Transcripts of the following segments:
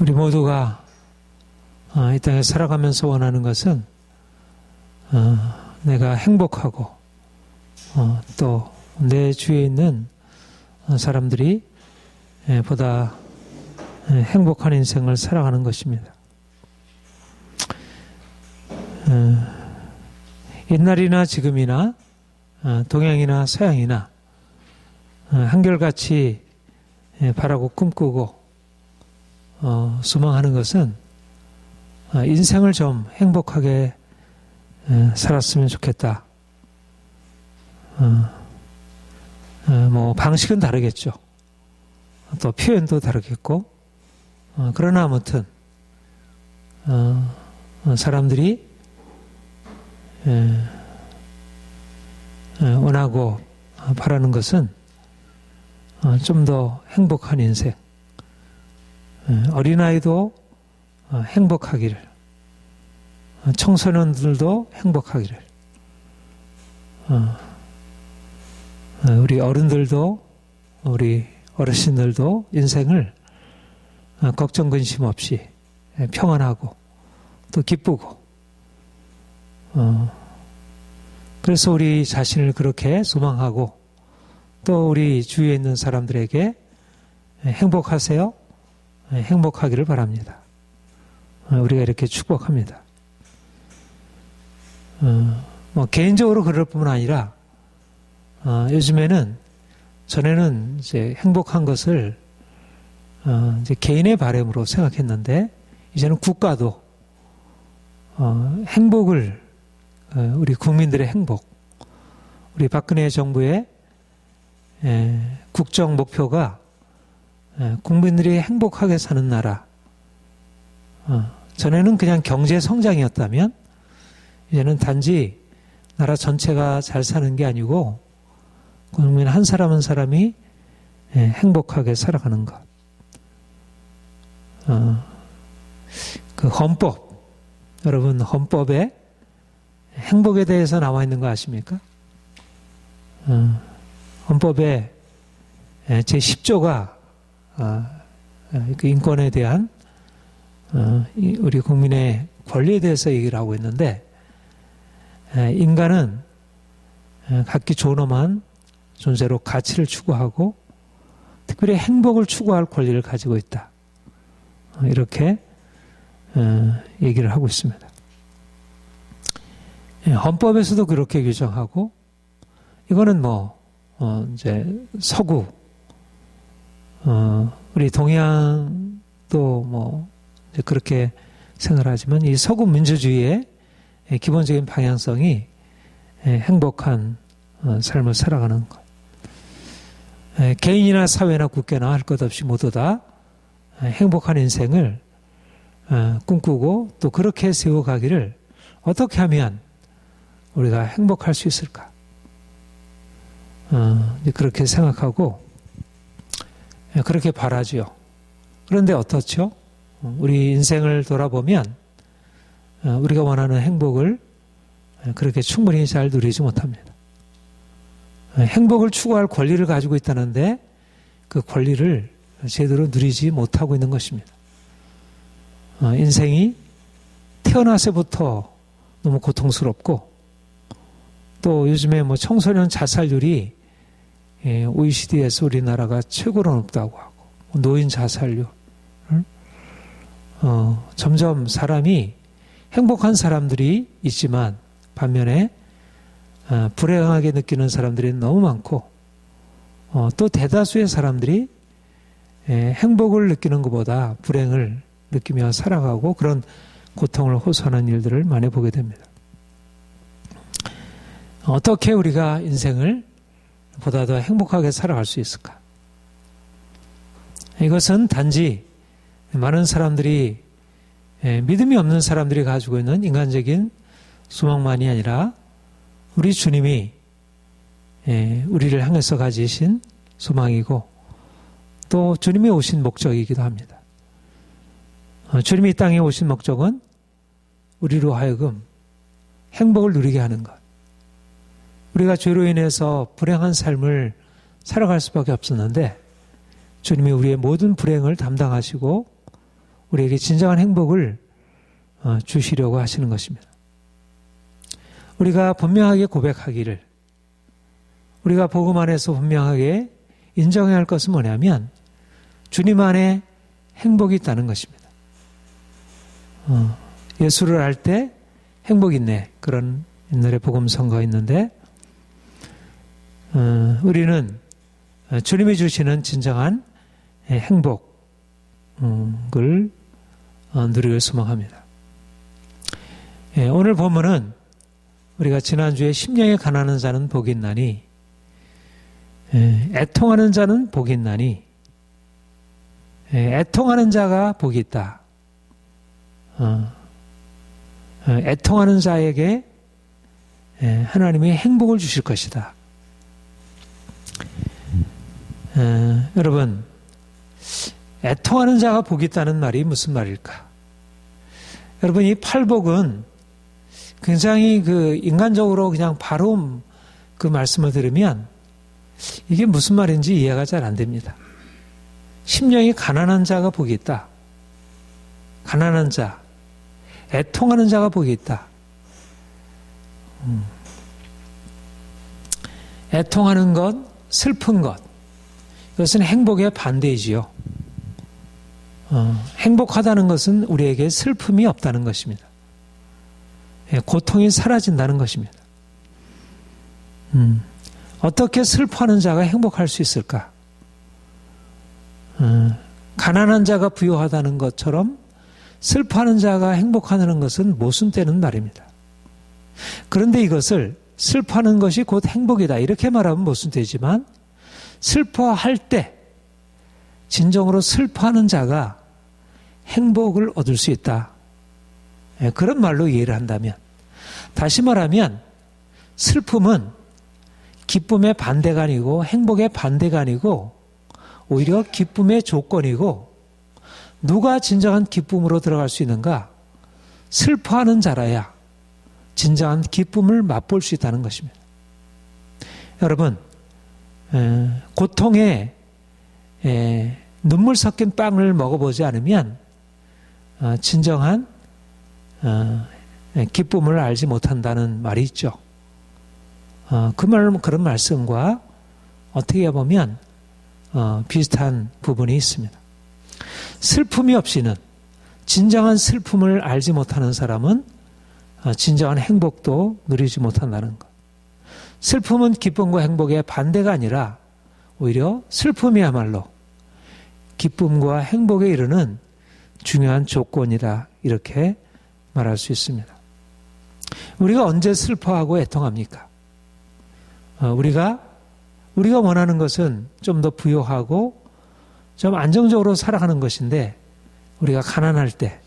우리 모두가 이 땅에 살아가면서 원하는 것은 내가 행복하고 또 내 주위에 있는 사람들이 보다 행복한 인생을 살아가는 것입니다. 옛날이나 지금이나 동양이나 서양이나 한결같이 바라고 꿈꾸고 소망하는 것은 인생을 좀 행복하게 살았으면 좋겠다. 뭐 방식은 다르겠죠. 또 표현도 다르겠고, 그러나 아무튼 사람들이 원하고 바라는 것은 좀 더 행복한 인생, 어린아이도 행복하기를, 청소년들도 행복하기를, 우리 어른들도 우리 어르신들도 인생을 걱정 근심 없이 평안하고 또 기쁘고, 그래서 우리 자신을 그렇게 소망하고 또 우리 주위에 있는 사람들에게 행복하세요, 행복하기를 바랍니다. 우리가 이렇게 축복합니다. 뭐 개인적으로 그럴 뿐만 아니라 요즘에는, 전에는 이제 행복한 것을 이제 개인의 바람으로 생각했는데, 이제는 국가도 행복을, 우리 국민들의 행복, 우리 박근혜 정부의 국정 목표가 국민들이 행복하게 사는 나라. 전에는 그냥 경제 성장이었다면, 이제는 단지 나라 전체가 잘 사는 게 아니고 국민 한 사람 한 사람이 행복하게 살아가는 것. 그 헌법, 여러분 헌법에 행복에 대해서 나와 있는 거 아십니까? 헌법에 제10조가 그 인권에 대한 우리 국민의 권리에 대해서 얘기를 하고 있는데, 인간은 각기 존엄한 존재로 가치를 추구하고 특별히 행복을 추구할 권리를 가지고 있다. 이렇게 얘기를 하고 있습니다. 헌법에서도 그렇게 규정하고, 이거는 뭐 이제 서구, 우리 동양도 뭐 이제 그렇게 생각하지만, 이 서구 민주주의의 기본적인 방향성이 행복한 삶을 살아가는 것. 개인이나 사회나 국가나 할 것 없이 모두 다 행복한 인생을 꿈꾸고 또 그렇게 세워가기를 어떻게 하면 우리가 행복할 수 있을까? 그렇게 생각하고 그렇게 바라죠. 그런데 어떻죠? 우리 인생을 돌아보면 우리가 원하는 행복을 그렇게 충분히 잘 누리지 못합니다. 행복을 추구할 권리를 가지고 있다는데 그 권리를 제대로 누리지 못하고 있는 것입니다. 인생이 태어나서부터 너무 고통스럽고, 또 요즘에 뭐 청소년 자살률이 OECD에서 우리나라가 최고로 높다고 하고, 노인 자살률, 점점 사람이 행복한 사람들이 있지만 반면에 불행하게 느끼는 사람들이 너무 많고, 또 대다수의 사람들이 행복을 느끼는 것보다 불행을 느끼며 살아가고 그런 고통을 호소하는 일들을 많이 보게 됩니다. 어떻게 우리가 인생을 보다 더 행복하게 살아갈 수 있을까? 이것은 단지 많은 사람들이, 믿음이 없는 사람들이 가지고 있는 인간적인 소망만이 아니라 우리 주님이 우리를 향해서 가지신 소망이고 또 주님이 오신 목적이기도 합니다. 주님이 이 땅에 오신 목적은 우리로 하여금 행복을 누리게 하는 것. 우리가 죄로 인해서 불행한 삶을 살아갈 수밖에 없었는데 주님이 우리의 모든 불행을 담당하시고 우리에게 진정한 행복을 주시려고 하시는 것입니다. 우리가 분명하게 고백하기를, 우리가 복음 안에서 분명하게 인정해야 할 것은 뭐냐면 주님 안에 행복이 있다는 것입니다. 예수를 알 때 행복이 있네. 그런 옛날에 복음 선거가 있는데 우리는 주님이 주시는 진정한 행복을 누리길 소망합니다. 오늘 본문은 우리가 지난주에 심령이 가난한 자는 복이 있나니 애통하는 자는 복이 있나니 애통하는 자가 복이 있다. 애통하는 자에게 하나님이 행복을 주실 것이다. 여러분, 애통하는 자가 복이 있다는 말이 무슨 말일까? 여러분, 이 팔복은 굉장히 인간적으로 그냥 바로 그 말씀을 들으면 이게 무슨 말인지 이해가 잘 안 됩니다. 심령이 가난한 자가 복이 있다. 가난한 자, 애통하는 자가 복이 있다. 애통하는 것, 슬픈 것, 이것은 행복의 반대이지요. 행복하다는 것은 우리에게 슬픔이 없다는 것입니다. 고통이 사라진다는 것입니다. 어떻게 슬퍼하는 자가 행복할 수 있을까? 가난한 자가 부유하다는 것처럼 슬퍼하는 자가 행복하다는 것은 모순되는 말입니다. 그런데 이것을 슬퍼하는 것이 곧 행복이다 이렇게 말하면 모순되지만 슬퍼할 때 진정으로 슬퍼하는 자가 행복을 얻을 수 있다. 그런 말로 이해를 한다면, 다시 말하면 슬픔은 기쁨의 반대가 아니고 행복의 반대가 아니고 오히려 기쁨의 조건이고, 누가 진정한 기쁨으로 들어갈 수 있는가? 슬퍼하는 자라야 진정한 기쁨을 맛볼 수 있다는 것입니다. 여러분, 고통에 눈물 섞인 빵을 먹어보지 않으면 진정한 기쁨을 알지 못한다는 말이 있죠. 그런 말씀과 어떻게 보면 비슷한 부분이 있습니다. 슬픔이 없이는, 진정한 슬픔을 알지 못하는 사람은 진정한 행복도 누리지 못한다는 것. 슬픔은 기쁨과 행복의 반대가 아니라 오히려 슬픔이야말로 기쁨과 행복에 이르는 중요한 조건이다, 이렇게 말할 수 있습니다. 우리가 언제 슬퍼하고 애통합니까? 우리가 원하는 것은 좀 더 부유하고 좀 안정적으로 살아가는 것인데, 우리가 가난할 때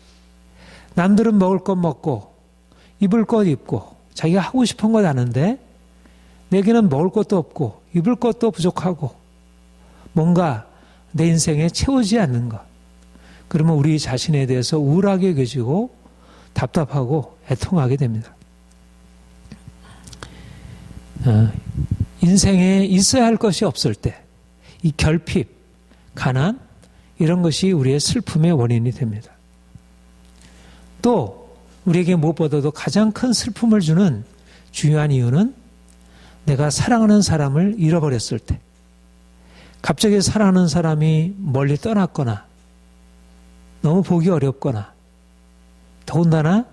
남들은 먹을 것 먹고 입을 것 입고 자기가 하고 싶은 것 하는데 내게는 먹을 것도 없고 입을 것도 부족하고 뭔가 내 인생에 채워지지 않는 것, 그러면 우리 자신에 대해서 우울하게 여겨지고 답답하고 애통하게 됩니다. 인생에 있어야 할 것이 없을 때 이 결핍, 가난, 이런 것이 우리의 슬픔의 원인이 됩니다. 또 우리에게 무엇보다도 가장 큰 슬픔을 주는 중요한 이유는 내가 사랑하는 사람을 잃어버렸을 때, 갑자기 사랑하는 사람이 멀리 떠났거나 너무 보기 어렵거나 더군다나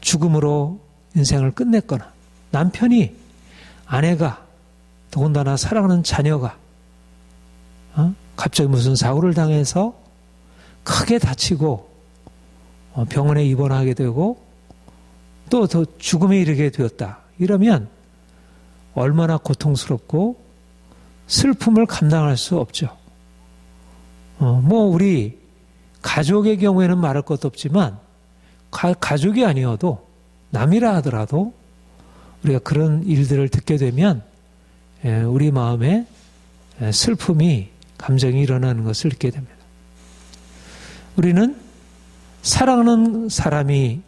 죽음으로 인생을 끝냈거나, 남편이, 아내가, 더군다나 사랑하는 자녀가 갑자기 무슨 사고를 당해서 크게 다치고 병원에 입원하게 되고 또 더 죽음에 이르게 되었다. 이러면 얼마나 고통스럽고 슬픔을 감당할 수 없죠. 우리 가족의 경우에는 말할 것도 없지만 가족이 아니어도 남이라 하더라도 우리가 그런 일들을 듣게 되면 우리 마음에 슬픔이, 감정이 일어나는 것을 느끼게 됩니다. 우리는 사랑하는 사람이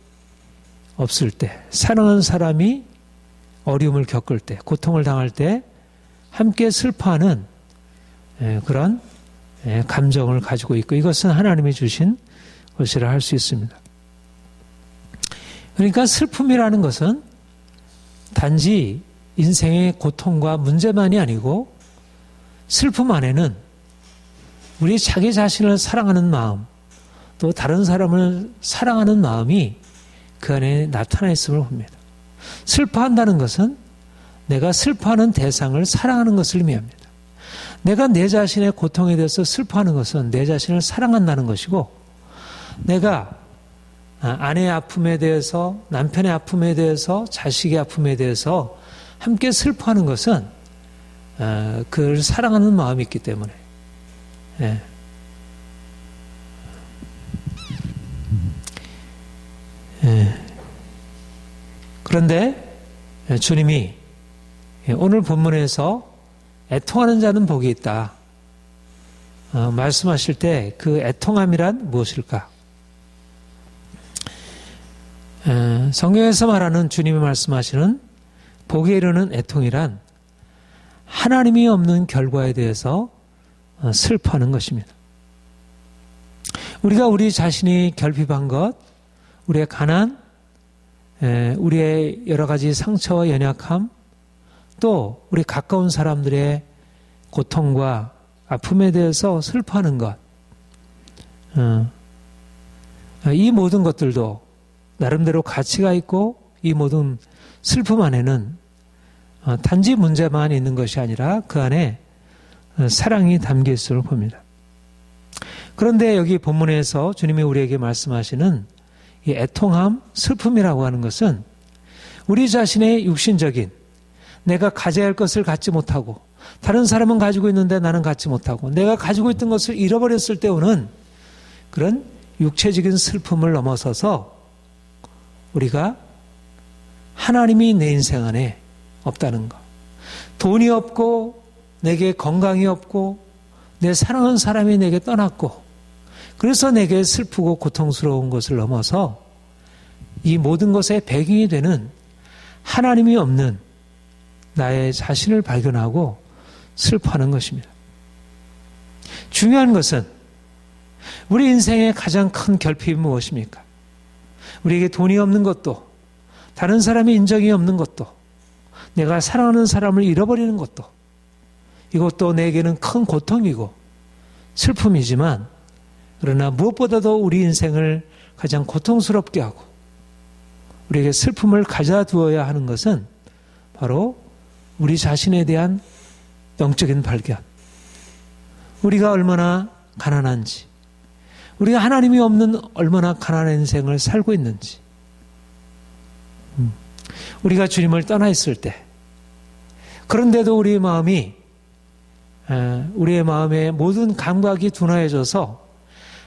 없을 때, 사랑하는 사람이 어려움을 겪을 때, 고통을 당할 때 함께 슬퍼하는 그런 감정을 가지고 있고 이것은 하나님이 주신 것이라 할 수 있습니다. 그러니까 슬픔이라는 것은 단지 인생의 고통과 문제만이 아니고 슬픔 안에는 우리 자기 자신을 사랑하는 마음 또 다른 사람을 사랑하는 마음이 그 안에 나타나 있음을 봅니다. 슬퍼한다는 것은 내가 슬퍼하는 대상을 사랑하는 것을 의미합니다. 내가 내 자신의 고통에 대해서 슬퍼하는 것은 내 자신을 사랑한다는 것이고 내가 아내의 아픔에 대해서 남편의 아픔에 대해서 자식의 아픔에 대해서 함께 슬퍼하는 것은 그를 사랑하는 마음이 있기 때문에 그런데 주님이 오늘 본문에서 애통하는 자는 복이 있다 말씀하실 때 그 애통함이란 무엇일까? 성경에서 말하는 주님이 말씀하시는 복에 이르는 애통이란 하나님이 없는 결과에 대해서 슬퍼하는 것입니다. 우리가 우리 자신이 결핍한 것, 우리의 가난, 우리의 여러 가지 상처와 연약함, 또 우리 가까운 사람들의 고통과 아픔에 대해서 슬퍼하는 것, 이 모든 것들도 나름대로 가치가 있고 이 모든 슬픔 안에는 단지 문제만 있는 것이 아니라 그 안에 사랑이 담겨 있음을 봅니다. 그런데 여기 본문에서 주님이 우리에게 말씀하시는 이 애통함, 슬픔이라고 하는 것은 우리 자신의 육신적인 내가 가져야 할 것을 갖지 못하고 다른 사람은 가지고 있는데 나는 갖지 못하고 내가 가지고 있던 것을 잃어버렸을 때 오는 그런 육체적인 슬픔을 넘어서서 우리가 하나님이 내 인생 안에 없다는 것. 돈이 없고 내게 건강이 없고 내 사랑하는 사람이 내게 떠났고 그래서 내게 슬프고 고통스러운 것을 넘어서 이 모든 것의 배경이 되는 하나님이 없는 나의 자신을 발견하고 슬퍼하는 것입니다. 중요한 것은 우리 인생의 가장 큰 결핍이 무엇입니까? 우리에게 돈이 없는 것도 다른 사람의 인정이 없는 것도 내가 사랑하는 사람을 잃어버리는 것도 이것도 내게는 큰 고통이고 슬픔이지만 그러나 무엇보다도 우리 인생을 가장 고통스럽게 하고 우리에게 슬픔을 가져두어야 하는 것은 바로 우리 자신에 대한 영적인 발견, 우리가 얼마나 가난한지, 우리가 하나님이 없는 얼마나 가난한 인생을 살고 있는지, 우리가 주님을 떠나 있을 때 그런데도 우리의 마음이 우리의 마음의 모든 감각이 둔화해져서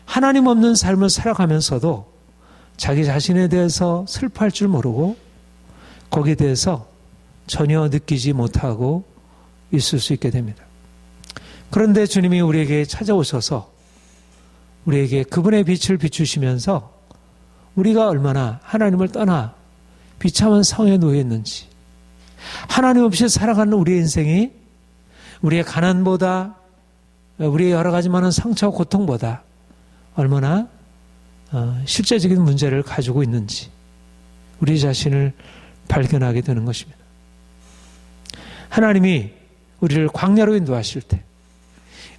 하나님 없는 삶을 살아가면서도 자기 자신에 대해서 슬퍼할 줄 모르고 거기에 대해서 전혀 느끼지 못하고 있을 수 있게 됩니다. 그런데 주님이 우리에게 찾아오셔서 우리에게 그분의 빛을 비추시면서 우리가 얼마나 하나님을 떠나 비참한 상황에 놓여 있는지, 하나님 없이 살아가는 우리의 인생이 우리의 가난보다 우리의 여러 가지 많은 상처와 고통보다 얼마나 실제적인 문제를 가지고 있는지 우리 자신을 발견하게 되는 것입니다. 하나님이 우리를 광야로 인도하실 때,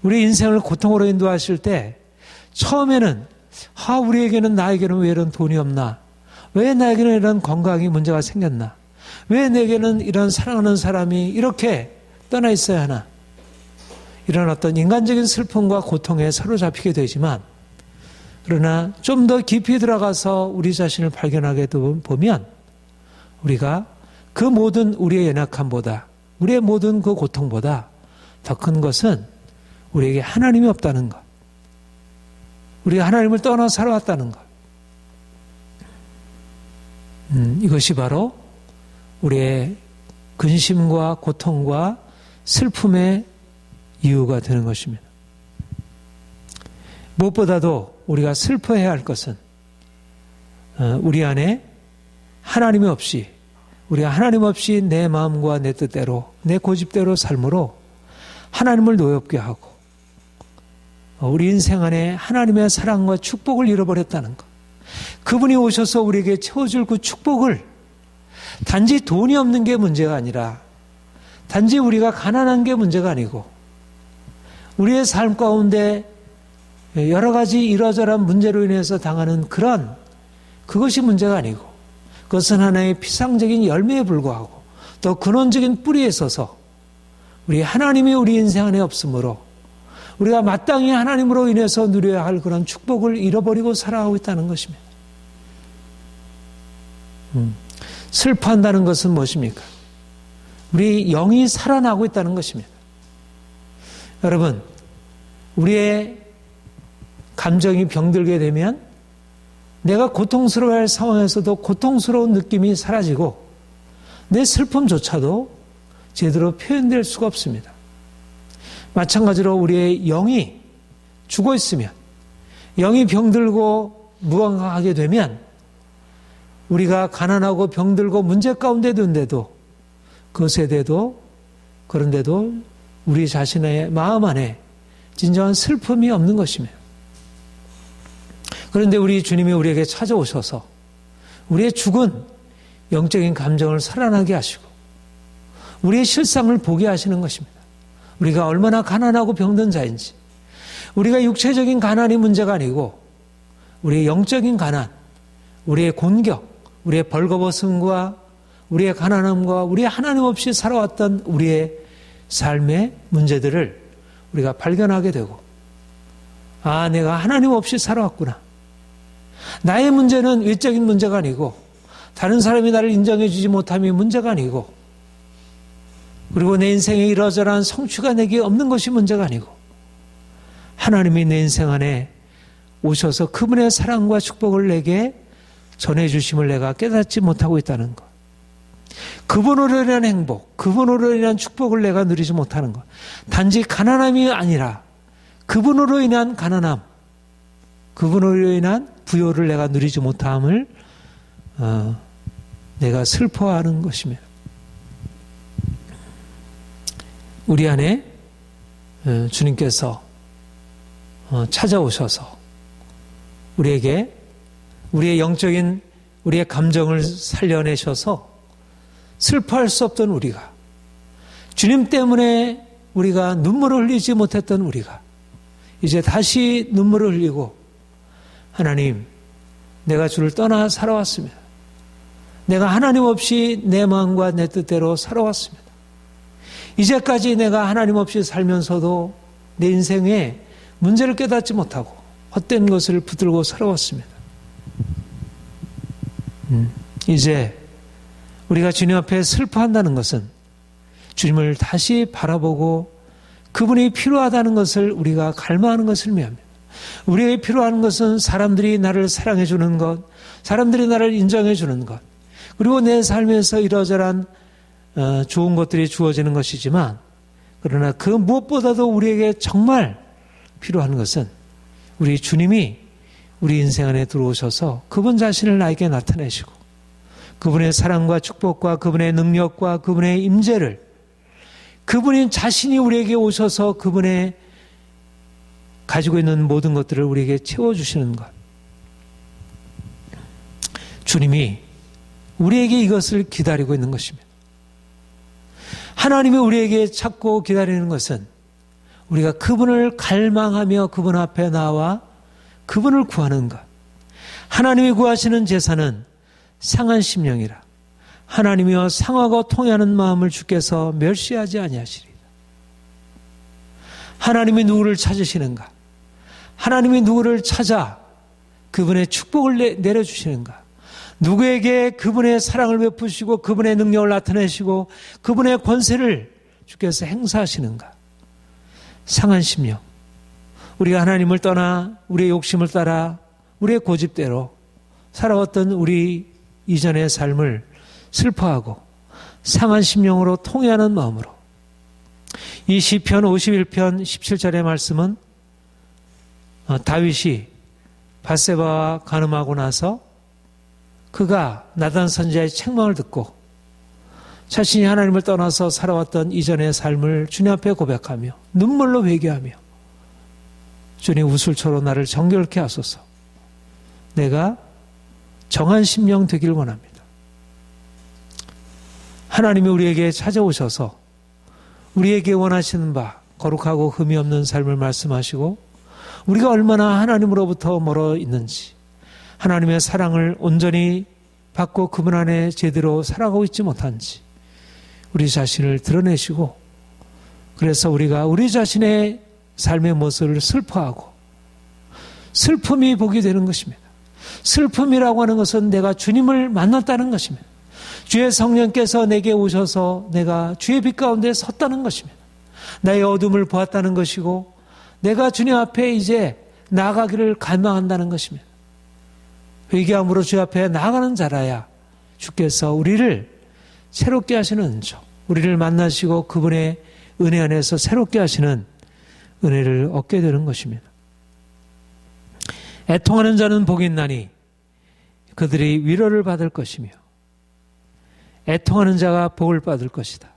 우리 인생을 고통으로 인도하실 때 처음에는 우리에게는 나에게는 왜 이런 돈이 없나? 왜 나에게는 이런 건강이 문제가 생겼나? 왜 내게는 이런 사랑하는 사람이 이렇게 떠나 있어야 하나? 이런 어떤 인간적인 슬픔과 고통에 사로잡히게 되지만 그러나 좀 더 깊이 들어가서 우리 자신을 발견하게 보면 우리가 그 모든 우리의 연약함보다 우리의 모든 그 고통보다 더 큰 것은 우리에게 하나님이 없다는 것, 우리가 하나님을 떠나 살아왔다는 것, 이것이 바로 우리의 근심과 고통과 슬픔의 이유가 되는 것입니다. 무엇보다도 우리가 슬퍼해야 할 것은 우리 안에 하나님이 없이, 우리가 하나님 없이 내 마음과 내 뜻대로 내 고집대로 삶으로 하나님을 노엽게 하고 우리 인생 안에 하나님의 사랑과 축복을 잃어버렸다는 것. 그분이 오셔서 우리에게 채워줄 그 축복을 단지 돈이 없는 게 문제가 아니라 단지 우리가 가난한 게 문제가 아니고 우리의 삶 가운데 여러 가지 이러저러한 문제로 인해서 당하는 그것이 문제가 아니고 그것은 하나의 피상적인 열매에 불과하고 또 근원적인 뿌리에 있어서 우리 하나님이 우리 인생 안에 없으므로 우리가 마땅히 하나님으로 인해서 누려야 할 그런 축복을 잃어버리고 살아가고 있다는 것입니다. 슬퍼한다는 것은 무엇입니까? 우리 영이 살아나고 있다는 것입니다. 여러분, 우리의 감정이 병들게 되면 내가 고통스러워할 상황에서도 고통스러운 느낌이 사라지고 내 슬픔조차도 제대로 표현될 수가 없습니다. 마찬가지로 우리의 영이 죽어 있으면, 영이 병들고 무감각하게 되면 우리가 가난하고 병들고 문제 가운데 든데도 그것에 대해도 그런데도 우리 자신의 마음 안에 진정한 슬픔이 없는 것입니다. 그런데 우리 주님이 우리에게 찾아오셔서 우리의 죽은 영적인 감정을 살아나게 하시고 우리의 실상을 보게 하시는 것입니다. 우리가 얼마나 가난하고 병든 자인지, 우리가 육체적인 가난이 문제가 아니고 우리의 영적인 가난, 우리의 곤격, 우리의 벌거벗음과 우리의 가난함과 우리의 하나님 없이 살아왔던 우리의 삶의 문제들을 우리가 발견하게 되고, 아, 내가 하나님 없이 살아왔구나. 나의 문제는 외적인 문제가 아니고 다른 사람이 나를 인정해 주지 못함이 문제가 아니고, 그리고 내 인생에 이러저러한 성취가 내게 없는 것이 문제가 아니고 하나님이 내 인생 안에 오셔서 그분의 사랑과 축복을 내게 전해주심을 내가 깨닫지 못하고 있다는 것. 그분으로 인한 행복, 그분으로 인한 축복을 내가 누리지 못하는 것. 단지 가난함이 아니라 그분으로 인한 가난함, 그분으로 인한 부요를 내가 누리지 못함을 내가 슬퍼하는 것입니다. 우리 안에 주님께서 찾아오셔서 우리에게 우리의 영적인 우리의 감정을 살려내셔서 슬퍼할 수 없던 우리가, 주님 때문에 우리가 눈물을 흘리지 못했던 우리가 이제 다시 눈물을 흘리고, 하나님, 내가 주를 떠나 살아왔습니다. 내가 하나님 없이 내 마음과 내 뜻대로 살아왔습니다. 이제까지 내가 하나님 없이 살면서도 내 인생에 문제를 깨닫지 못하고 헛된 것을 붙들고 살아왔습니다. 이제 우리가 주님 앞에 슬퍼한다는 것은 주님을 다시 바라보고 그분이 필요하다는 것을 우리가 갈망하는 것을 의미합니다. 우리에게 필요한 것은 사람들이 나를 사랑해 주는 것, 사람들이 나를 인정해 주는 것, 그리고 내 삶에서 이러저러한 좋은 것들이 주어지는 것이지만, 그러나 그 무엇보다도 우리에게 정말 필요한 것은 우리 주님이 우리 인생 안에 들어오셔서 그분 자신을 나에게 나타내시고 그분의 사랑과 축복과 그분의 능력과 그분의 임재를, 그분이 자신이 우리에게 오셔서 그분의 가지고 있는 모든 것들을 우리에게 채워주시는 것. 주님이 우리에게 이것을 기다리고 있는 것입니다. 하나님이 우리에게 찾고 기다리는 것은 우리가 그분을 갈망하며 그분 앞에 나와 그분을 구하는 것. 하나님이 구하시는 제사는 상한 심령이라 하나님이여 상하고 통하는 마음을 주께서 멸시하지 아니하시리라. 하나님이 누구를 찾으시는가? 하나님이 누구를 찾아 그분의 축복을 내려주시는가? 누구에게 그분의 사랑을 베푸시고 그분의 능력을 나타내시고 그분의 권세를 주께서 행사하시는가? 상한 심령. 우리가 하나님을 떠나 우리의 욕심을 따라 우리의 고집대로 살아왔던 우리 이전의 삶을 슬퍼하고 상한 심령으로 통회하는 마음으로, 이 시편 51편 17절의 말씀은 다윗이 밧세바와 간음하고 나서 그가 나단 선지자의 책망을 듣고 자신이 하나님을 떠나서 살아왔던 이전의 삶을 주님 앞에 고백하며 눈물로 회개하며 주님 우슬초로 나를 정결케 하소서. 내가 정한 심령 되길 원합니다. 하나님이 우리에게 찾아오셔서 우리에게 원하시는 바 거룩하고 흠이 없는 삶을 말씀하시고 우리가 얼마나 하나님으로부터 멀어 있는지, 하나님의 사랑을 온전히 받고 그분 안에 제대로 살아가고 있지 못한지 우리 자신을 드러내시고, 그래서 우리가 우리 자신의 삶의 모습을 슬퍼하고 슬픔이 복이 되는 것입니다. 슬픔이라고 하는 것은 내가 주님을 만났다는 것입니다. 주의 성령께서 내게 오셔서 내가 주의 빛 가운데 섰다는 것입니다. 나의 어둠을 보았다는 것이고 내가 주님 앞에 이제 나아가기를 갈망한다는 것입니다. 회개함으로 주 앞에 나아가는 자라야 주께서 우리를 새롭게 하시는 은총, 우리를 만나시고 그분의 은혜 안에서 새롭게 하시는 은혜를 얻게 되는 것입니다. 애통하는 자는 복이 있나니 그들이 위로를 받을 것이며 애통하는 자가 복을 받을 것이다.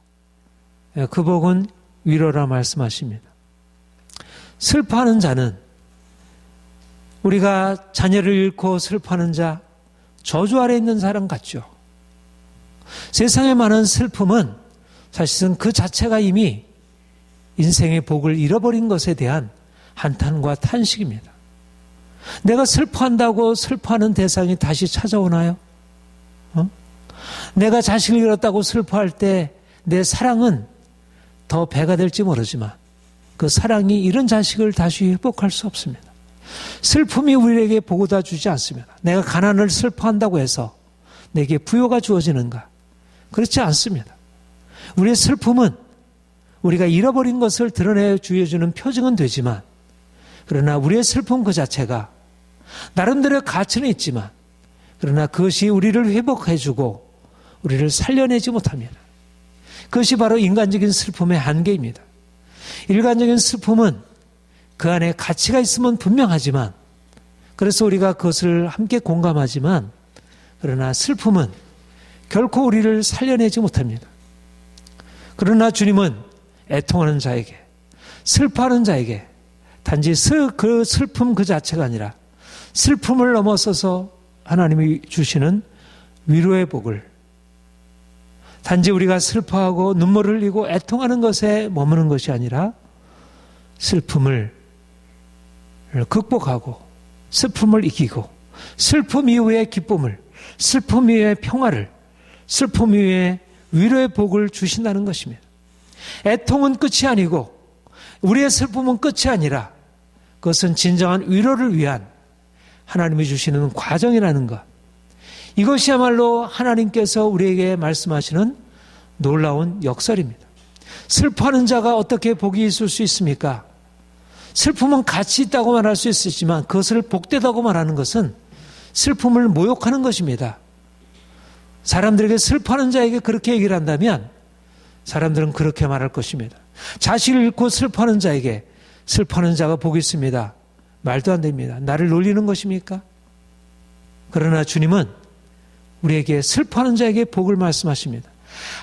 그 복은 위로라 말씀하십니다. 슬퍼하는 자는, 우리가 자녀를 잃고 슬퍼하는 자, 저주 아래 있는 사람 같죠. 세상에 많은 슬픔은 사실은 그 자체가 이미 인생의 복을 잃어버린 것에 대한 한탄과 탄식입니다. 내가 슬퍼한다고 슬퍼하는 대상이 다시 찾아오나요? 내가 자식을 잃었다고 슬퍼할 때 내 사랑은 더 배가 될지 모르지만 그 사랑이 잃은 자식을 다시 회복할 수 없습니다. 슬픔이 우리에게 복을 주지 않습니다. 내가 가난을 슬퍼한다고 해서 내게 부요가 주어지는가? 그렇지 않습니다. 우리의 슬픔은 우리가 잃어버린 것을 드러내 주어주는 표징은 되지만, 그러나 우리의 슬픔 그 자체가 나름대로의 가치는 있지만, 그러나 그것이 우리를 회복해주고 우리를 살려내지 못합니다. 그것이 바로 인간적인 슬픔의 한계입니다. 일반적인 슬픔은 그 안에 가치가 있으면 분명하지만, 그래서 우리가 그것을 함께 공감하지만, 그러나 슬픔은 결코 우리를 살려내지 못합니다. 그러나 주님은 애통하는 자에게, 슬퍼하는 자에게 단지 그 슬픔 그 자체가 아니라 슬픔을 넘어서서 하나님이 주시는 위로의 복을, 단지 우리가 슬퍼하고 눈물을 흘리고 애통하는 것에 머무는 것이 아니라 슬픔을 극복하고 슬픔을 이기고 슬픔 이후의 기쁨을, 슬픔 이후의 평화를, 슬픔 이후의 위로의 복을 주신다는 것입니다. 애통은 끝이 아니고 우리의 슬픔은 끝이 아니라 그것은 진정한 위로를 위한 하나님이 주시는 과정이라는 것, 이것이야말로 하나님께서 우리에게 말씀하시는 놀라운 역설입니다. 슬퍼하는 자가 어떻게 복이 있을 수 있습니까? 슬픔은 가치 있다고 말할 수 있지만 그것을 복되다고 말하는 것은 슬픔을 모욕하는 것입니다. 사람들에게 슬퍼하는 자에게 그렇게 얘기를 한다면 사람들은 그렇게 말할 것입니다. 자식을 잃고 슬퍼하는 자에게 슬퍼하는 자가 복이 있습니다. 말도 안 됩니다. 나를 놀리는 것입니까? 그러나 주님은 우리에게 슬퍼하는 자에게 복을 말씀하십니다.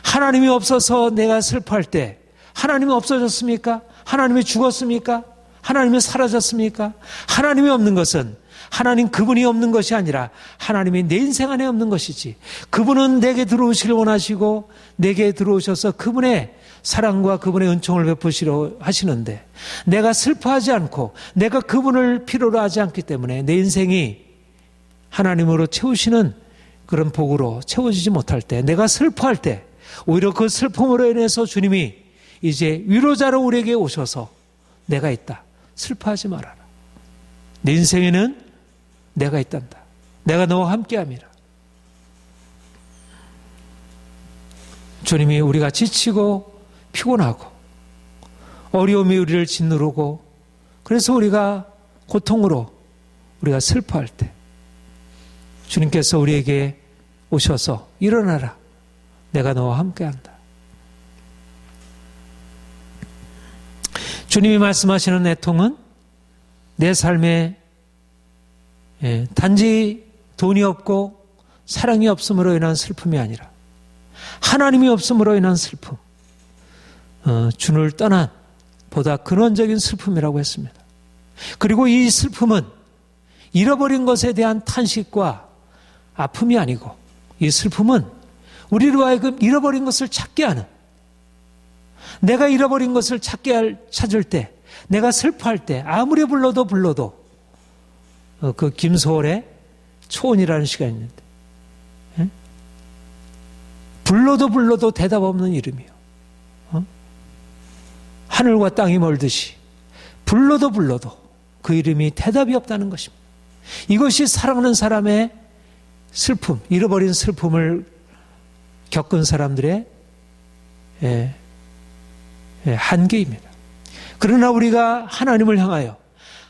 하나님이 없어서 내가 슬퍼할 때 하나님이 없어졌습니까? 하나님이 죽었습니까? 하나님이 사라졌습니까? 하나님이 없는 것은 하나님 그분이 없는 것이 아니라 하나님이 내 인생 안에 없는 것이지, 그분은 내게 들어오시길 원하시고 내게 들어오셔서 그분의 사랑과 그분의 은총을 베푸시려 하시는데, 내가 슬퍼하지 않고 내가 그분을 필요로 하지 않기 때문에 내 인생이 하나님으로 채우시는 그런 복으로 채워지지 못할 때, 내가 슬퍼할 때 오히려 그 슬픔으로 인해서 주님이 이제 위로자로 우리에게 오셔서 내가 있다, 슬퍼하지 말아라, 내 인생에는 내가 있단다, 내가 너와 함께함이라. 주님이 우리가 지치고 피곤하고 어려움이 우리를 짓누르고 그래서 우리가 고통으로 우리가 슬퍼할 때 주님께서 우리에게 오셔서 일어나라, 내가 너와 함께한다. 주님이 말씀하시는 애통은 내 삶에 단지 돈이 없고 사랑이 없음으로 인한 슬픔이 아니라 하나님이 없음으로 인한 슬픔, 주를 떠난 보다 근원적인 슬픔이라고 했습니다. 그리고 이 슬픔은 잃어버린 것에 대한 탄식과 아픔이 아니고 이 슬픔은 우리로 하여금 잃어버린 것을 찾게 하는, 내가 잃어버린 것을 찾을 때, 내가 슬퍼할 때 아무리 불러도 그 김소월의 초원이라는 시간이 있는데, 불러도 대답 없는 이름이요. 하늘과 땅이 멀듯이 불러도 그 이름이 대답이 없다는 것입니다. 이것이 사랑하는 사람의 슬픔, 잃어버린 슬픔을 겪은 사람들의 한계입니다. 그러나 우리가 하나님을 향하여,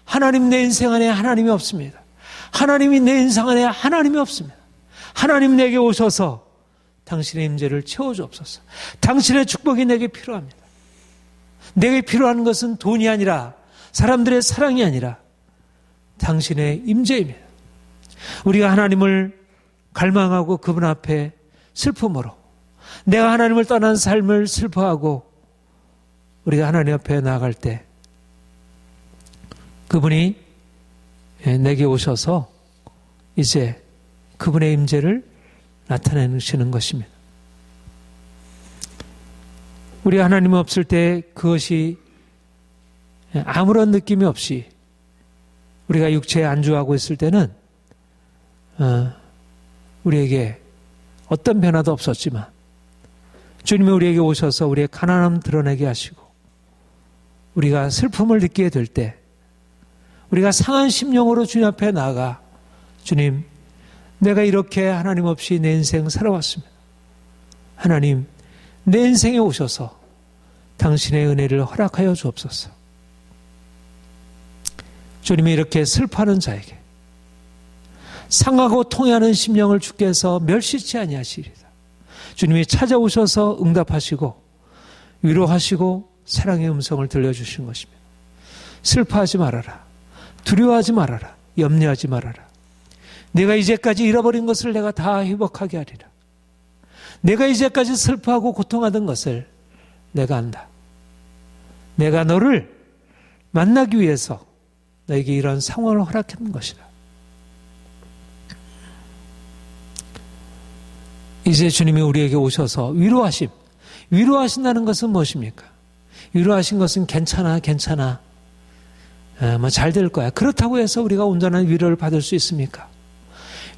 하나님 내 인생 안에 하나님이 없습니다. 하나님이 내 인생 안에 하나님이 없습니다. 하나님 내게 오셔서 당신의 임재를 채워주옵소서. 당신의 축복이 내게 필요합니다. 내게 필요한 것은 돈이 아니라, 사람들의 사랑이 아니라 당신의 임재입니다. 우리가 하나님을 갈망하고 그분 앞에 슬픔으로, 내가 하나님을 떠난 삶을 슬퍼하고 우리가 하나님 앞에 나아갈 때 그분이 내게 오셔서 이제 그분의 임재를 나타내시는 것입니다. 우리가 하나님 없을 때 그것이 아무런 느낌이 없이 우리가 육체에 안주하고 있을 때는 우리에게 어떤 변화도 없었지만 주님이 우리에게 오셔서 우리의 가난함 드러내게 하시고 우리가 슬픔을 느끼게 될 때 우리가 상한 심령으로 주님 앞에 나아가, 주님, 내가 이렇게 하나님 없이 내 인생 살아왔습니다. 하나님, 내 인생에 오셔서 당신의 은혜를 허락하여 주옵소서. 주님이 이렇게 슬퍼하는 자에게 상하고 통해하는 심령을 주께서 멸시치 아니하시리다. 주님이 찾아오셔서 응답하시고 위로하시고 사랑의 음성을 들려주신 것입니다. 슬퍼하지 말아라. 두려워하지 말아라. 염려하지 말아라. 내가 이제까지 잃어버린 것을 내가 다 회복하게 하리라. 내가 이제까지 슬퍼하고 고통하던 것을 내가 안다. 내가 너를 만나기 위해서 너에게 이런 상황을 허락한 것이다. 이제 주님이 우리에게 오셔서 위로하신다는 것은 무엇입니까? 위로하신 것은 괜찮아 잘 될 거야. 그렇다고 해서 우리가 온전한 위로를 받을 수 있습니까?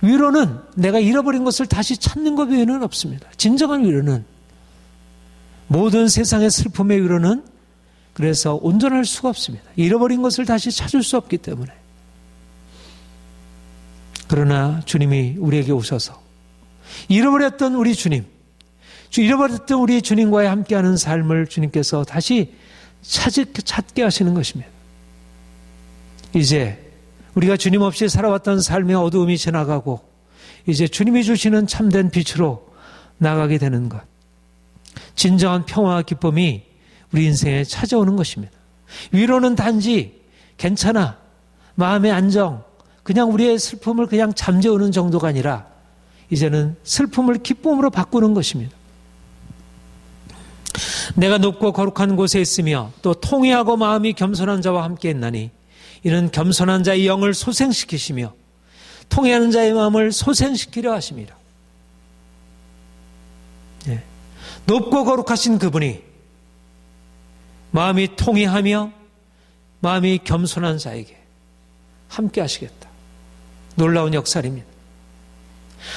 위로는 내가 잃어버린 것을 다시 찾는 것 외에는 없습니다. 진정한 위로는, 모든 세상의 슬픔의 위로는 그래서 온전할 수가 없습니다. 잃어버린 것을 다시 찾을 수 없기 때문에. 그러나 주님이 우리에게 오셔서 잃어버렸던 우리 주님, 잃어버렸던 우리 주님과의 함께하는 삶을 주님께서 다시 찾게 하시는 것입니다. 이제 우리가 주님 없이 살아왔던 삶의 어두움이 지나가고 이제 주님이 주시는 참된 빛으로 나가게 되는 것, 진정한 평화와 기쁨이 우리 인생에 찾아오는 것입니다. 위로는 단지 괜찮아, 마음의 안정, 그냥 우리의 슬픔을 그냥 잠재우는 정도가 아니라 이제는 슬픔을 기쁨으로 바꾸는 것입니다. 내가 높고 거룩한 곳에 있으며 또 통회하고 마음이 겸손한 자와 함께 있나니 이는 겸손한 자의 영을 소생시키시며 통회하는 자의 마음을 소생시키려 하심이라. 높고 거룩하신 그분이 마음이 통회하며 마음이 겸손한 자에게 함께 하시겠다. 놀라운 역사입니다.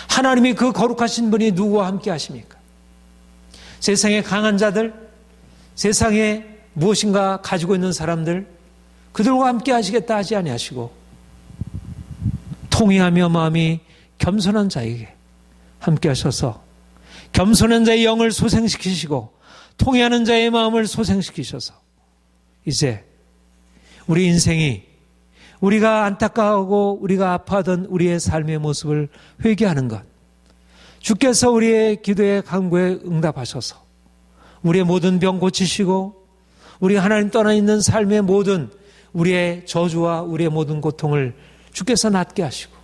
하나님이 그 거룩하신 분이 누구와 함께 하십니까? 세상의 강한 자들, 세상에 무엇인가 가지고 있는 사람들, 그들과 함께 하시겠다 하지 아니하시고 통회하며 마음이 겸손한 자에게 함께 하셔서 겸손한 자의 영을 소생시키시고 통회하는 자의 마음을 소생시키셔서 이제 우리 인생이 우리가 안타까워하고 우리가 아파하던 우리의 삶의 모습을 회개하는 것, 주께서 우리의 기도의 간구에 응답하셔서 우리의 모든 병 고치시고 우리 하나님 떠나 있는 삶의 모든 우리의 저주와 우리의 모든 고통을 주께서 낫게 하시고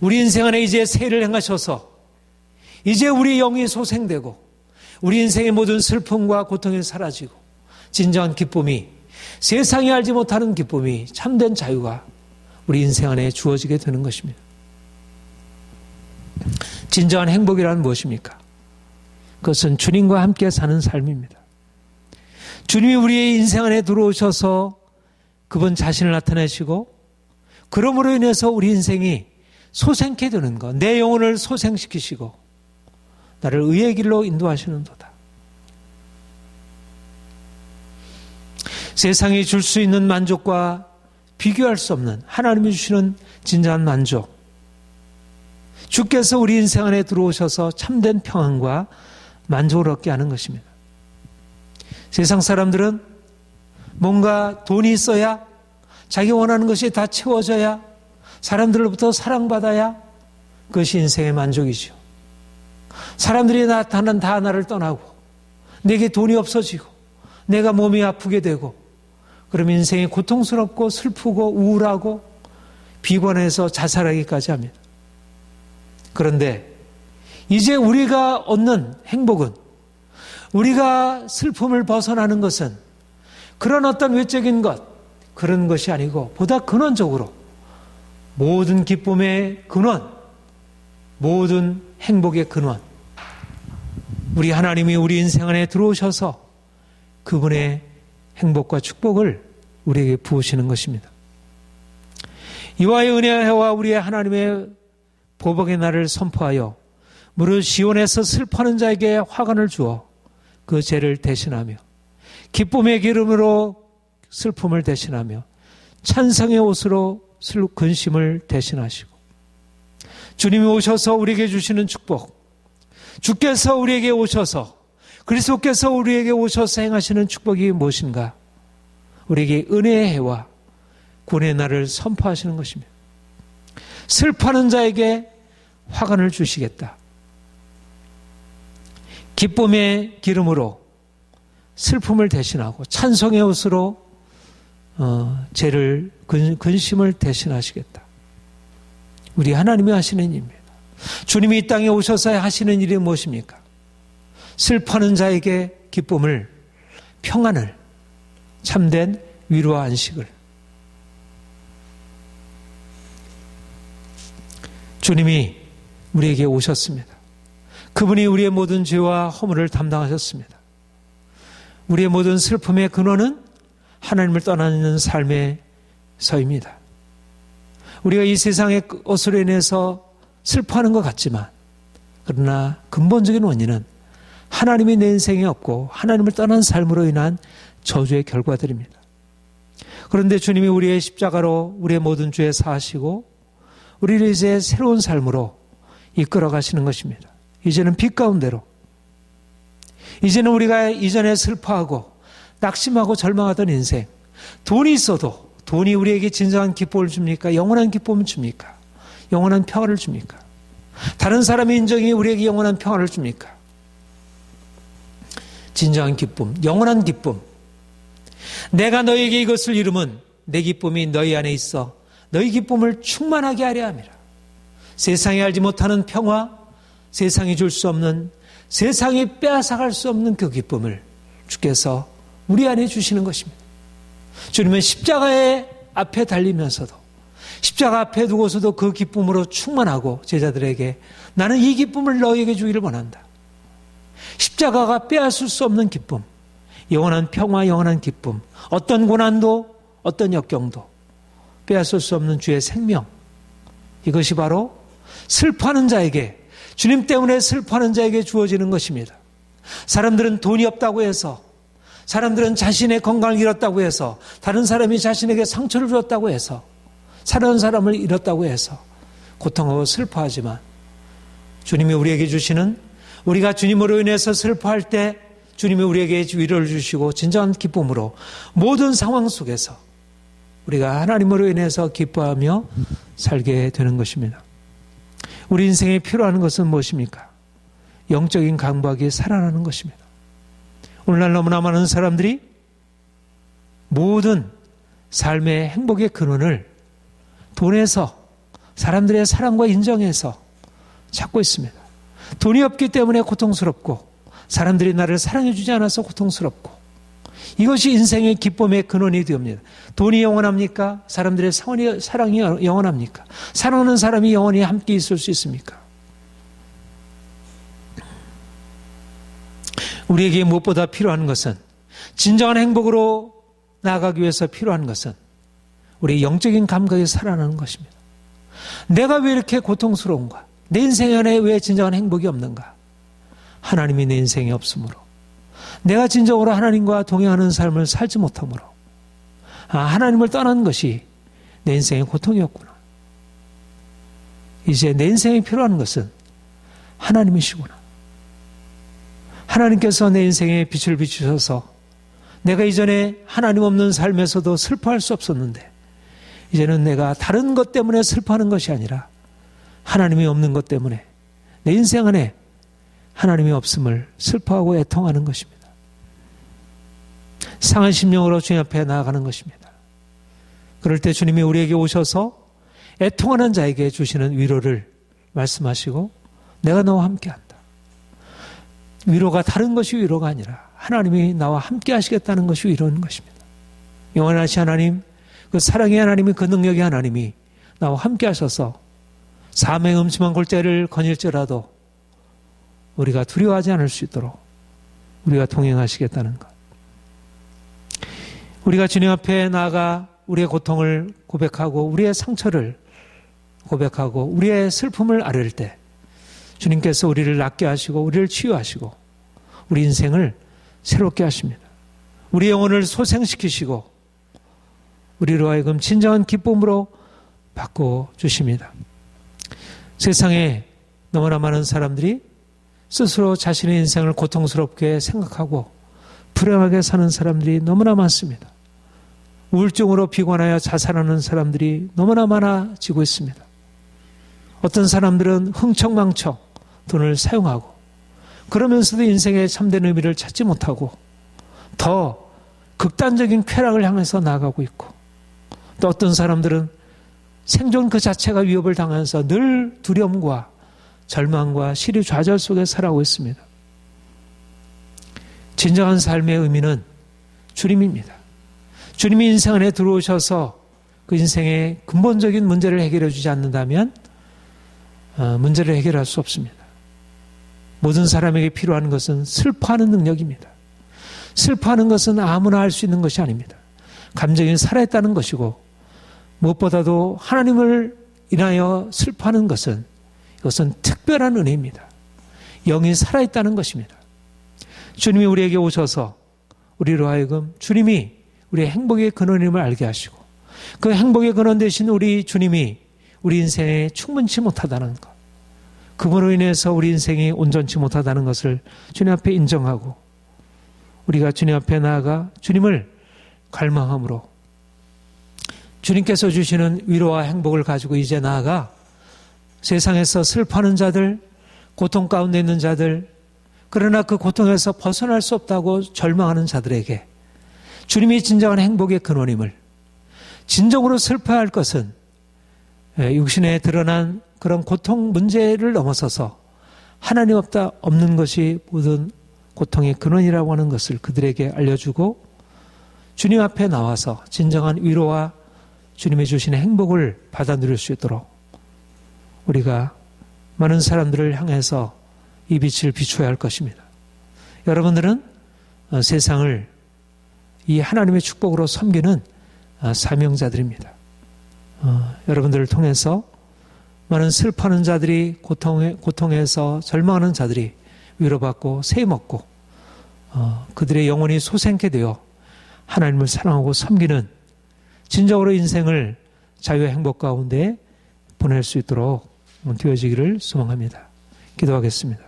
우리 인생 안에 이제 세를 행하셔서 이제 우리 영이 소생되고 우리 인생의 모든 슬픔과 고통이 사라지고 진정한 기쁨이 세상이 알지 못하는 기쁨이 참된 자유가 우리 인생 안에 주어지게 되는 것입니다. 진정한 행복이란 무엇입니까? 그것은 주님과 함께 사는 삶입니다. 주님이 우리의 인생 안에 들어오셔서 그분 자신을 나타내시고 그러므로 인해서 우리 인생이 소생케 되는 것, 내 영혼을 소생시키시고 나를 의의 길로 인도하시는도다. 세상이 줄 수 있는 만족과 비교할 수 없는 하나님이 주시는 진정한 만족, 주께서 우리 인생 안에 들어오셔서 참된 평안과 만족을 얻게 하는 것입니다. 세상 사람들은 뭔가 돈이 있어야, 자기 원하는 것이 다 채워져야, 사람들로부터 사랑받아야 그것이 인생의 만족이죠. 사람들이 나타난 다 나를 떠나고 내게 돈이 없어지고 내가 몸이 아프게 되고 그럼 인생이 고통스럽고 슬프고 우울하고 비관해서 자살하기까지 합니다. 그런데 이제 우리가 얻는 행복은, 우리가 슬픔을 벗어나는 것은 그런 어떤 외적인 것, 그런 것이 아니고 보다 근원적으로 모든 기쁨의 근원, 모든 행복의 근원, 우리 하나님이 우리 인생 안에 들어오셔서 그분의 행복과 축복을 우리에게 부으시는 것입니다. 이와의 은혜의 해와 우리의 하나님의 보복의 날을 선포하여 무릇 시온에서 슬퍼하는 자에게 화관을 주어 그 죄를 대신하며 기쁨의 기름으로 슬픔을 대신하며 찬성의 옷으로 근심을 대신하시고, 주님이 오셔서 우리에게 주시는 축복, 주께서 우리에게 오셔서, 그리스도께서 우리에게 오셔서 행하시는 축복이 무엇인가? 우리에게 은혜의 해와 구원의 날을 선포하시는 것입니다. 슬퍼하는 자에게 화관을 주시겠다. 기쁨의 기름으로 슬픔을 대신하고 찬송의 옷으로 죄를 근심을 대신하시겠다. 우리 하나님이 하시는 일입니다. 주님이 이 땅에 오셔서 하시는 일이 무엇입니까? 슬퍼하는 자에게 기쁨을, 평안을, 참된 위로와 안식을. 주님이 우리에게 오셨습니다. 그분이 우리의 모든 죄와 허물을 담당하셨습니다. 우리의 모든 슬픔의 근원은 하나님을 떠나는 삶에서입니다. 우리가 이 세상의 것으로 인해서 슬퍼하는 것 같지만, 그러나 근본적인 원인은 하나님이 내 인생에 없고 하나님을 떠난 삶으로 인한 저주의 결과들입니다. 그런데 주님이 우리의 십자가로 우리의 모든 죄에 사하시고 우리를 이제 새로운 삶으로 이끌어 가시는 것입니다. 이제는 빛 가운데로, 이제는 우리가 이전에 슬퍼하고 낙심하고 절망하던 인생, 돈이 있어도 돈이 우리에게 진정한 기쁨을 줍니까? 영원한 기쁨을 줍니까? 영원한 평화를 줍니까? 다른 사람의 인정이 우리에게 영원한 평화를 줍니까? 진정한 기쁨, 영원한 기쁨. 내가 너에게 이것을 이루면 내 기쁨이 너희 안에 있어 너희 기쁨을 충만하게 하려 함이라. 세상이 알지 못하는 평화, 세상이 줄 수 없는, 세상이 빼앗아갈 수 없는 그 기쁨을 주께서 우리 안에 주시는 것입니다. 주님은 십자가의 앞에 달리면서도, 십자가 앞에 두고서도 그 기쁨으로 충만하고 제자들에게 나는 이 기쁨을 너에게 주기를 원한다. 십자가가 빼앗을 수 없는 기쁨, 영원한 평화, 영원한 기쁨, 어떤 고난도 어떤 역경도 빼앗을 수 없는 주의 생명, 이것이 바로 슬퍼하는 자에게, 주님 때문에 슬퍼하는 자에게 주어지는 것입니다. 사람들은 돈이 없다고 해서, 사람들은 자신의 건강을 잃었다고 해서, 다른 사람이 자신에게 상처를 주었다고 해서, 사랑하는 사람을 잃었다고 해서 고통하고 슬퍼하지만, 주님이 우리에게 주시는, 우리가 주님으로 인해서 슬퍼할 때 주님이 우리에게 위로를 주시고 진정한 기쁨으로 모든 상황 속에서 우리가 하나님으로 인해서 기뻐하며 살게 되는 것입니다. 우리 인생에 필요한 것은 무엇입니까? 영적인 강박이 살아나는 것입니다. 오늘날 너무나 많은 사람들이 모든 삶의 행복의 근원을 돈에서, 사람들의 사랑과 인정에서 찾고 있습니다. 돈이 없기 때문에 고통스럽고, 사람들이 나를 사랑해 주지 않아서 고통스럽고, 이것이 인생의 기쁨의 근원이 되옵니다. 돈이 영원합니까? 사람들의 사랑이 영원합니까? 사랑하는 사람이 영원히 함께 있을 수 있습니까? 우리에게 무엇보다 필요한 것은, 진정한 행복으로 나아가기 위해서 필요한 것은 우리의 영적인 감각이 살아나는 것입니다. 내가 왜 이렇게 고통스러운가? 내 인생 안에 왜 진정한 행복이 없는가? 하나님이 내 인생에 없으므로, 내가 진정으로 하나님과 동행하는 삶을 살지 못하므로, 하나님을 떠난 것이 내 인생의 고통이었구나. 이제 내 인생에 필요한 것은 하나님이시구나. 하나님께서 내 인생에 빛을 비추셔서 내가 이전에 하나님 없는 삶에서도 슬퍼할 수 없었는데, 이제는 내가 다른 것 때문에 슬퍼하는 것이 아니라 하나님이 없는 것 때문에 내 인생 안에 하나님이 없음을 슬퍼하고 애통하는 것입니다. 상한 심령으로 주님 앞에 나아가는 것입니다. 그럴 때 주님이 우리에게 오셔서 애통하는 자에게 주시는 위로를 말씀하시고, 내가 너와 함께한다. 위로가 다른 것이 위로가 아니라 하나님이 나와 함께 하시겠다는 것이 위로인 것입니다. 영원하신 하나님, 그 사랑의 하나님이, 그 능력의 하나님이 나와 함께 하셔서 삶의 음침한 골짜기를 거닐지라도 우리가 두려워하지 않을 수 있도록 우리가 동행하시겠다는 것. 우리가 주님 앞에 나아가 우리의 고통을 고백하고 우리의 상처를 고백하고 우리의 슬픔을 아뢰를 때 주님께서 우리를 낫게 하시고 우리를 치유하시고 우리 인생을 새롭게 하십니다. 우리 영혼을 소생시키시고 우리로 하여금 진정한 기쁨으로 바꿔주십니다. 세상에 너무나 많은 사람들이 스스로 자신의 인생을 고통스럽게 생각하고 불행하게 사는 사람들이 너무나 많습니다. 우울증으로 비관하여 자살하는 사람들이 너무나 많아지고 있습니다. 어떤 사람들은 흥청망청 돈을 사용하고 그러면서도 인생의 참된 의미를 찾지 못하고 더 극단적인 쾌락을 향해서 나아가고 있고, 또 어떤 사람들은 생존 그 자체가 위협을 당하면서 늘 두려움과 절망과 시리 좌절 속에 살아가고 있습니다. 진정한 삶의 의미는 주님입니다. 주님이 인생 안에 들어오셔서 그 인생의 근본적인 문제를 해결해 주지 않는다면 문제를 해결할 수 없습니다. 모든 사람에게 필요한 것은 슬퍼하는 능력입니다. 슬퍼하는 것은 아무나 할 수 있는 것이 아닙니다. 감정이 살아있다는 것이고, 무엇보다도 하나님을 인하여 슬퍼하는 것은, 이것은 특별한 은혜입니다. 영이 살아있다는 것입니다. 주님이 우리에게 오셔서 우리로 하여금 주님이 우리의 행복의 근원임을 알게 하시고, 그 행복의 근원 되신 우리 주님이 우리 인생에 충분치 못하다는 것, 그분으로 인해서 우리 인생이 온전치 못하다는 것을 주님 앞에 인정하고 우리가 주님 앞에 나아가 주님을 갈망함으로 주님께서 주시는 위로와 행복을 가지고 이제 나아가 세상에서 슬퍼하는 자들, 고통 가운데 있는 자들, 그러나 그 고통에서 벗어날 수 없다고 절망하는 자들에게 주님이 진정한 행복의 근원임을, 진정으로 슬퍼야 할 것은 육신에 드러난 그런 고통 문제를 넘어서서 하나님 없는 것이 모든 고통의 근원이라고 하는 것을 그들에게 알려주고, 주님 앞에 나와서 진정한 위로와 주님이 주시는 행복을 받아 누릴 수 있도록 우리가 많은 사람들을 향해서 이 빛을 비춰야 할 것입니다. 여러분들은 세상을 이 하나님의 축복으로 섬기는 사명자들입니다. 여러분들을 통해서 많은 슬퍼하는 자들이, 고통에서 절망하는 자들이 위로받고 세임 얻고 그들의 영혼이 소생케 되어 하나님을 사랑하고 섬기는 진정으로 인생을 자유의 행복 가운데 보낼 수 있도록 되어지기를 소망합니다. 기도하겠습니다.